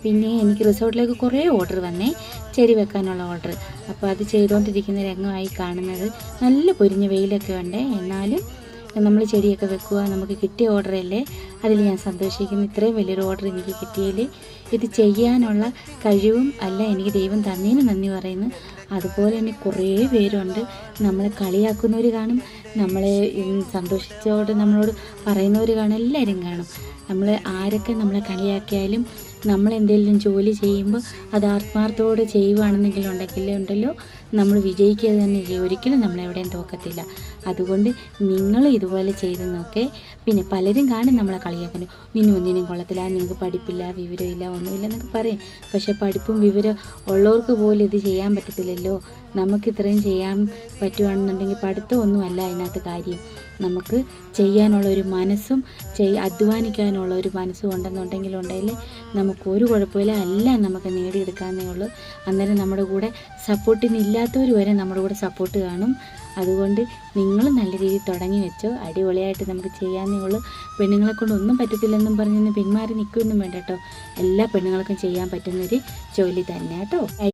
പിന്നെ എനിക്ക് റിസോർട്ടിലേക്ക് കുറേ ഓർഡർ വന്നേ, ചെടി വെക്കാനുള്ള ഓർഡർ. അപ്പോൾ അത് ചെയ്തുകൊണ്ടിരിക്കുന്ന രംഗമായി കാണുന്നത്. നല്ല പൊരിഞ്ഞ വെയിലൊക്കെ ഉണ്ട്, എന്നാലും നമ്മൾ ചെടിയൊക്കെ വെക്കുക. നമുക്ക് കിട്ടിയ ഓർഡറല്ലേ, അതിൽ ഞാൻ സന്തോഷിക്കുന്നു. ഇത്രയും വലിയൊരു ഓർഡർ എനിക്ക് കിട്ടിയതിൽ ഇത് ചെയ്യാനുള്ള കഴിവും അല്ല എനിക്ക് ദൈവം തന്നതിന് നന്ദി പറയുന്നു. അതുപോലെ തന്നെ കുറേ പേരുണ്ട്, നമ്മളെ കളിയാക്കുന്നവർ കാണും, നമ്മളെ സന്തോഷിച്ചോട് നമ്മളോട് പറയുന്നവർ കാണും, എല്ലാവരും കാണും. നമ്മൾ ആരൊക്കെ നമ്മളെ കളിയാക്കിയാലും നമ്മളെന്തെങ്കിലും ജോലി ചെയ്യുമ്പോൾ അത് ആത്മാർത്ഥത്തോടെ ചെയ്യുകയാണെന്നുണ്ടല്ലോ നമ്മൾ വിജയിക്കുക തന്നെ ചെയ്യും. ഒരിക്കലും നമ്മളെവിടെയും തോക്കത്തില്ല. അതുകൊണ്ട് നിങ്ങൾ ഇതുപോലെ ചെയ്ത് നോക്കേ. പിന്നെ പലരും കാണും നമ്മളെ കളിയാക്കുന്നു, ഒന്നിനും കൊള്ളത്തില്ല, നിങ്ങൾക്ക് പഠിപ്പില്ല, വിവരമില്ല, ഒന്നുമില്ല എന്നൊക്കെ പറയും. പക്ഷേ പഠിപ്പും വിവരം ഉള്ളവർക്ക് പോലും ഇത് ചെയ്യാൻ പറ്റത്തില്ലല്ലോ. നമുക്ക് ഇത്രയും ചെയ്യാൻ പറ്റുകയാണെന്നുണ്ടെങ്കിൽ പഠിത്തമൊന്നുമല്ല അതിനകത്ത് കാര്യം. നമുക്ക് ചെയ്യാനുള്ള ഒരു മനസ്സും അധ്വാനിക്കാനുള്ള ഒരു മനസ്സും ഉണ്ടെങ്കിൽ നമുക്കൊരു കുഴപ്പമില്ല, എല്ലാം നമുക്ക് നേടിയെടുക്കാമെന്നേ ഉള്ളൂ. അന്നേരം നമ്മുടെ കൂടെ സപ്പോർട്ടിനില്ലാത്തവർ വരെ നമ്മുടെ കൂടെ സപ്പോർട്ട് കാണും. അതുകൊണ്ട് നിങ്ങൾ നല്ല രീതിയിൽ തുടങ്ങി വെച്ചോ, അടിപൊളിയായിട്ട് നമുക്ക് ചെയ്യാമെന്നേ ഉള്ളൂ. പെണ്ണുങ്ങളെ കൊണ്ട് ഒന്നും പറ്റത്തില്ലെന്നും പറഞ്ഞ് പിന്മാറി നിൽക്കുകയൊന്നും വേണ്ട കേട്ടോ. എല്ലാ പെണ്ണുങ്ങൾക്കും ചെയ്യാൻ പറ്റുന്നൊരു ജോലി തന്നെ കേട്ടോ.